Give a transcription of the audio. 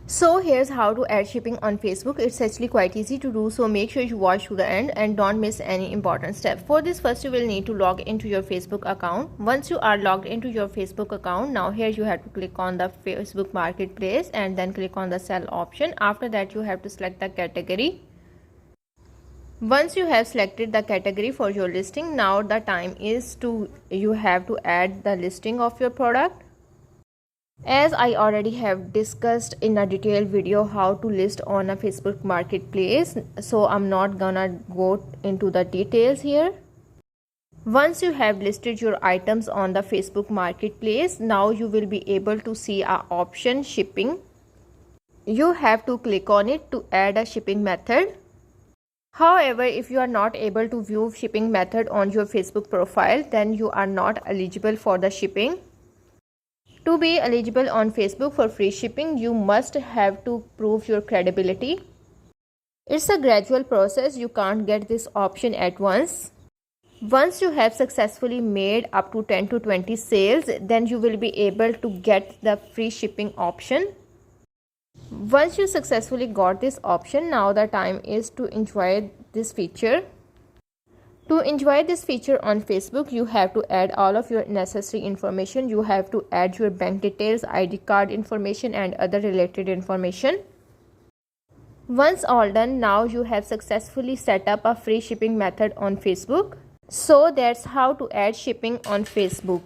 So here's how to add shipping on Facebook. It's actually quite easy to do, so make sure you watch to the end and don't miss any important step. For this, first you will need to log into your Facebook account. Once you are logged into your Facebook account, now here you have to click on the Facebook Marketplace and then click on the sell option. After that, you have to select the category. Once you have selected the category for your listing, now the time is you have to add the listing of your product. As I already have discussed in a detailed video how to list on a Facebook Marketplace, so I'm not gonna go into the details here. Once you have listed your items on the Facebook Marketplace, now you will be able to see an option shipping. You have to click on it to add a shipping method. However, if you are not able to view shipping method on your Facebook profile, then you are not eligible for the shipping. To be eligible on Facebook for free shipping, you must have to prove your credibility. It's a gradual process. You can't get this option at once. Once you have successfully made up to 10 to 20 sales, then you will be able to get the free shipping option. Once you successfully got this option, now the time is to enjoy this feature. To enjoy this feature on Facebook, you have to add all of your necessary information. You have to add your bank details, ID card information and other related information. Once all done, now you have successfully set up a free shipping method on Facebook. So that's how to add shipping on Facebook.